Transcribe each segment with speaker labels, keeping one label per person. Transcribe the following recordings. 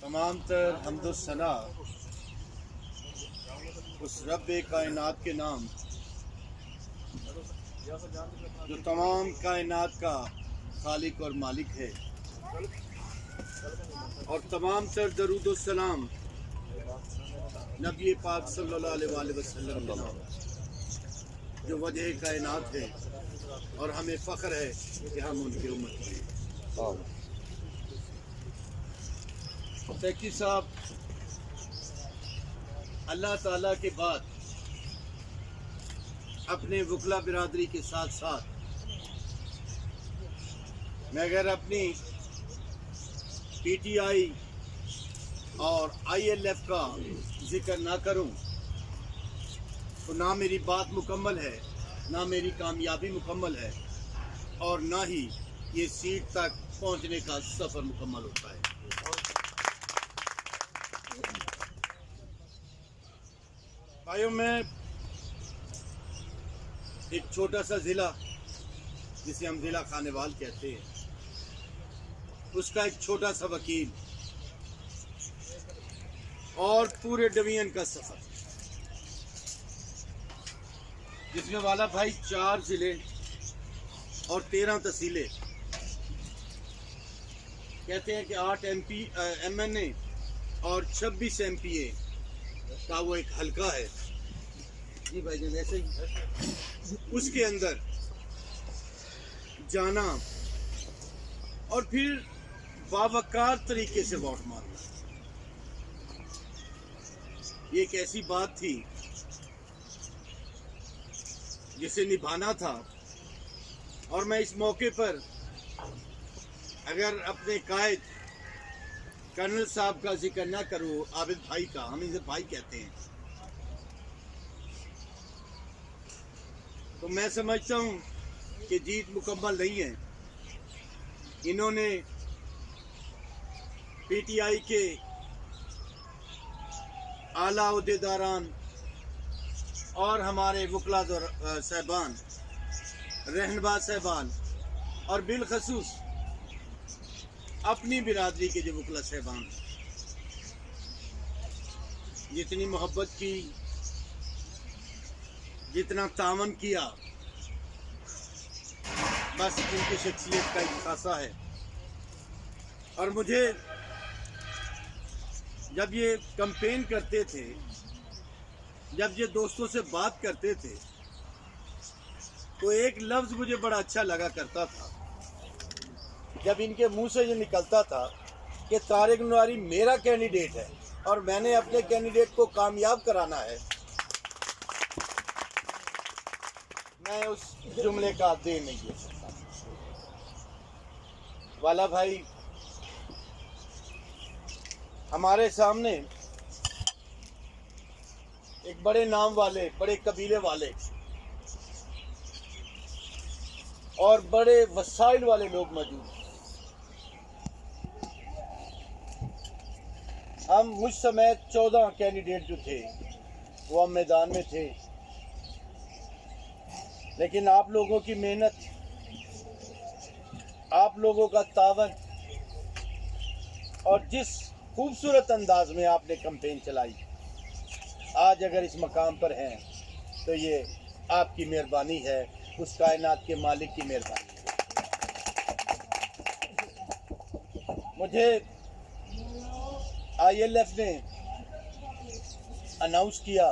Speaker 1: तमाम तर हम्दो सना उस रब्बे कायनात के नाम जो तमाम कायनात का खालिक और मालिक है, और तमाम तर दरूद व सलाम नबी पाक सल्लल्लाहु अलैहि वसल्लम के नाम जो वजह कायनात है और हमें फ़ख्र है कि हम उनकी उम्मत हैं। सेक्रेटरी साहब, अल्लाह ताला के बाद अपने वकला बिरादरी के साथ साथ मैं अगर अपनी पीटीआई और आईएलएफ का जिक्र ना करूं तो ना मेरी बात मुकम्मल है, ना मेरी कामयाबी मुकम्मल है, और ना ही ये सीट तक पहुंचने का सफ़र मुकम्मल होता है। भाइयों, मैं एक छोटा सा ज़िला जिसे हम ज़िला खानेवाल कहते हैं, उसका एक छोटा सा वकील और पूरे डिवीजन का सफ़र, जिसमें वाला भाई 4 ज़िले और 13 तहसीलें, कहते हैं कि 8 MNA और 26 MPA का वो एक हल्का है। जी भाई जी, वैसे ही उसके अंदर जाना और फिर बावकार तरीके से वोट मारना, ये एक ऐसी बात थी जिसे निभाना था। और मैं इस मौके पर अगर अपने कायद कर्नल साहब का जिक्र ना करूं, आबिद भाई का, हम इसे भाई कहते हैं, तो मैं समझता हूं कि जीत मुकम्मल नहीं है। इन्होंने पीटीआई के आला ओहदेदारान और हमारे वकला साहबान, रहनुमा साहबान और बिलखसूस अपनी बिरादरी के जो वकला साहबान जितनी मोहब्बत की, जितना तावन किया, बस उनकी शख्सियत का एक खासा है। और मुझे जब ये कैंपेन करते थे, जब ये दोस्तों से बात करते थे, तो एक लफ्ज़ मुझे बड़ा अच्छा लगा करता था जब इनके मुंह से ये निकलता था कि तारिक नवारी मेरा कैंडिडेट है और मैंने अपने कैंडिडेट को कामयाब कराना है। मैं उस जुमले का दे नहीं दे सकता। वाला भाई हमारे सामने एक बड़े नाम वाले, बड़े कबीले वाले और बड़े वसाइल वाले लोग मौजूद हैं। हम मुझ समय 14 कैंडिडेट जो थे वो हम मैदान में थे, लेकिन आप लोगों की मेहनत, आप लोगों का तावन और जिस खूबसूरत अंदाज में आपने कैंपेन चलाई, आज अगर इस मकाम पर हैं तो ये आपकी मेहरबानी है, उस कायनात के मालिक की मेहरबानी है। मुझे आईएलएफ ने अनाउंस किया,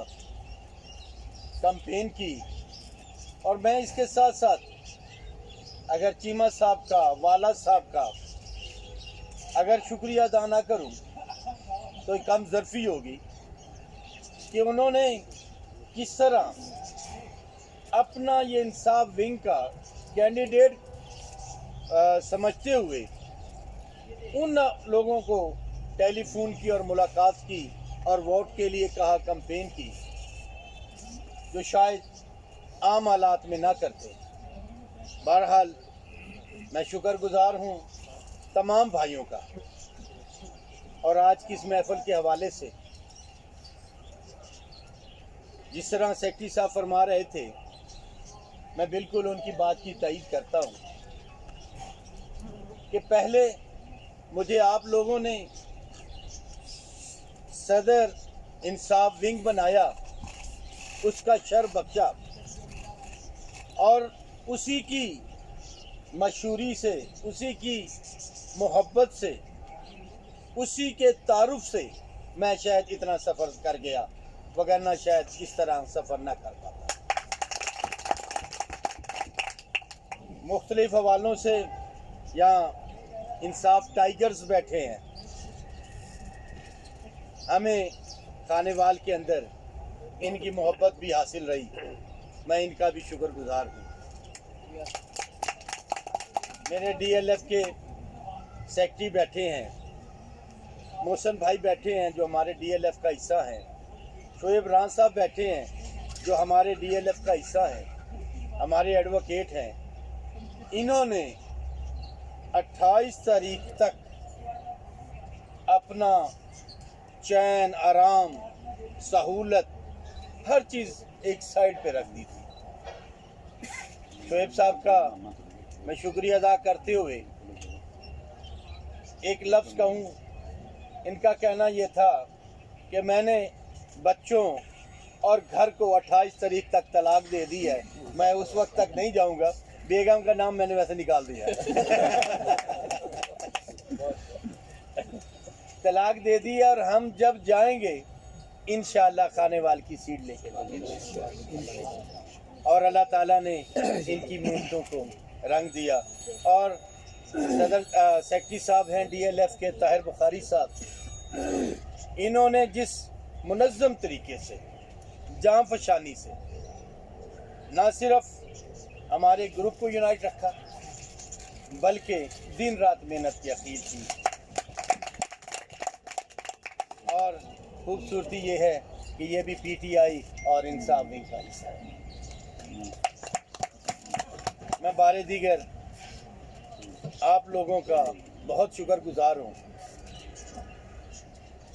Speaker 1: कैंपेन की, और मैं इसके साथ साथ अगर चीमा साहब का, वाला साहब का अगर शुक्रिया अदा ना करूं तो कम ज़र्फ़ी होगी कि उन्होंने किस तरह अपना ये इंसाफ विंग का कैंडिडेट समझते हुए उन लोगों को टेलीफोन की और मुलाकात की और वोट के लिए कहा, कैंपेन की, जो शायद आम हालात में ना करते। बहरहाल मैं शुक्रगुजार हूँ तमाम भाइयों का, और आज की इस महफिल के हवाले से जिस तरह सेक्रेटरी साहब फरमा रहे थे, मैं बिल्कुल उनकी बात की तायीद करता हूँ कि पहले मुझे आप लोगों ने सदर इंसाफ विंग बनाया, उसका शर बख्शा और उसी की मशहूरी से, उसी की मोहब्बत से, उसी के तारुफ से मैं शायद इतना सफ़र कर गया, वगरना शायद इस तरह सफ़र ना कर पाता। मुख्तलिफ हवालों से यहाँ इंसाफ टाइगर्स बैठे हैं। हमें खानेवाल के अंदर इनकी मोहब्बत भी हासिल रही, मैं इनका भी शुक्रगुजार हूँ। मेरे DLF के सेक्रेटरी बैठे हैं, मोहसन भाई बैठे हैं जो हमारे DLF का हिस्सा हैं, शोएब रान साहब बैठे हैं जो हमारे DLF का हिस्सा हैं, हमारे एडवोकेट हैं। इन्होंने 28 तारीख तक अपना चैन, आराम, सहूलत, हर चीज़ एक साइड पे रख दी थी। शोएब साहब का मैं शुक्रिया अदा करते हुए एक लफ्ज़ कहूँ, इनका कहना यह था कि मैंने बच्चों और घर को 28 तारीख तक तलाक दे दी है। मैं उस वक्त तक नहीं जाऊंगा, बेगम का नाम मैंने वैसे निकाल दिया है। तलाक दे दी है और हम जब जाएंगे इंशाअल्लाह खानेवाल की सीट लेके और अल्लाह ताला ने इनकी मेहनतों को रंग दिया। और सदर सेक्रेटरी साहब हैं DLF के ताहिर बुखारी साहब, इन्होंने जिस मुनज़्ज़म तरीके से, जान फशानी से ना सिर्फ हमारे ग्रुप को यूनाइट रखा, बल्कि दिन रात मेहनत की अखीर की। और खूबसूरती ये है कि ये भी PTI और इंसाफ विंग का हिस्सा है। मैं बारे दीगर आप लोगों का बहुत शुक्रगुजार हूँ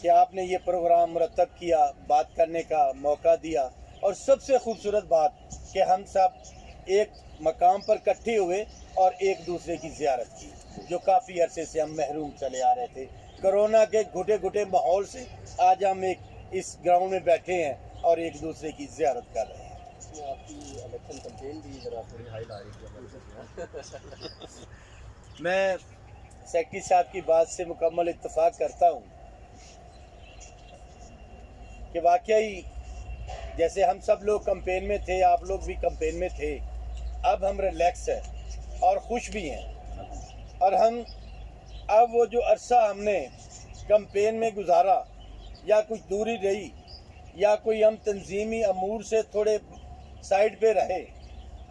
Speaker 1: कि आपने ये प्रोग्राम मुरतब किया, बात करने का मौका दिया, और सबसे खूबसूरत बात कि हम सब एक मकाम पर इकट्ठे हुए और एक दूसरे की ज़ियारत की, जो काफ़ी अरसे से हम महरूम चले आ रहे थे। कोरोना के घुटे घुटे माहौल से आज हम एक इस ग्राउंड में बैठे हैं और एक दूसरे की ज़ियारत कर रहे हैं।
Speaker 2: आपकी इलेक्शन कैंपेन भी ज़रा थोड़ी हाईलाइट है।
Speaker 1: मैं सेक्रेटरी साहब की बात से मुकम्मल इत्तफाक करता हूँ कि वाकई जैसे हम सब लोग कैंपेन में थे, आप लोग भी कैंपेन में थे, अब हम रिलैक्स हैं और खुश भी हैं। और हम अब वो जो अरसा हमने कैंपेन में गुजारा, या कुछ दूरी रही, या कोई हम तंजीमी अमूर से थोड़े साइड पे रहे,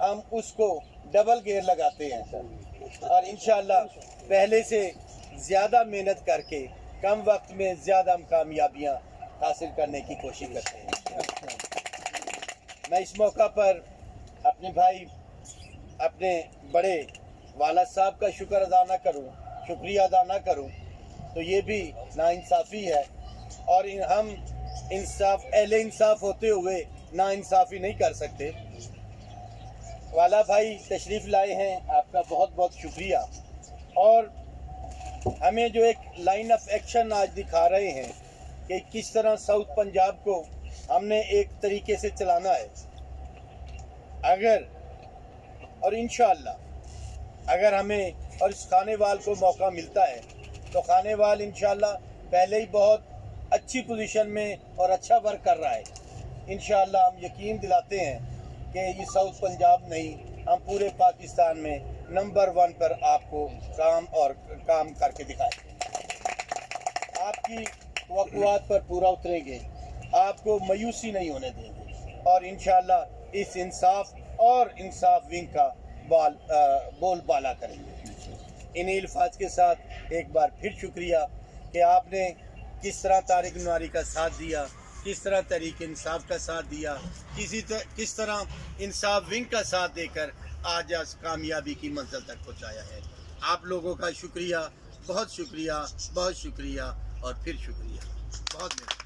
Speaker 1: हम उसको डबल गेयर लगाते हैं और इंशाअल्लाह पहले से ज़्यादा मेहनत करके कम वक्त में ज़्यादा कामयाबियाँ हासिल करने की कोशिश करते हैं। मैं इस मौका पर अपने भाई, अपने बड़े वालिद साहब का शुक्रिया अदा ना करूं तो ये भी नाइंसाफ़ी है, और हम अहले इंसाफ होते हुए नाइंसाफ़ी नहीं कर सकते। वाला भाई तशरीफ़ लाए हैं, आपका बहुत बहुत शुक्रिया। और हमें जो एक लाइन ऑफ एक्शन आज दिखा रहे हैं कि किस तरह साउथ पंजाब को हमने एक तरीके से चलाना है, और इंशाअल्लाह अगर हमें और इस खानेवाल को मौका मिलता है तो खानेवाल इंशाअल्लाह पहले ही बहुत अच्छी पोजीशन में और अच्छा वर्क कर रहा है। इंशाअल्लाह हम यकीन दिलाते हैं कि ये साउथ पंजाब नहीं, हम पूरे पाकिस्तान में नंबर 1 पर आपको काम करके दिखाएंगे। आपकी तवक्कुआत पर पूरा उतरेंगे, आपको मायूसी नहीं होने देंगे, और इंशाअल्लाह इस इंसाफ विंग का बोलबाला करेंगे। इन्हीं अल्फाज के साथ एक बार फिर शुक्रिया कि आपने किस तरह तारिक नवारी का साथ दिया, किस तरह तहरीक इंसाफ का साथ दिया, किस तरह इंसाफ विंग का साथ देकर आज कामयाबी की मंजिल तक पहुँचाया है। आप लोगों का शुक्रिया, बहुत शुक्रिया, बहुत शुक्रिया और फिर शुक्रिया। बहुत मेहरबानी।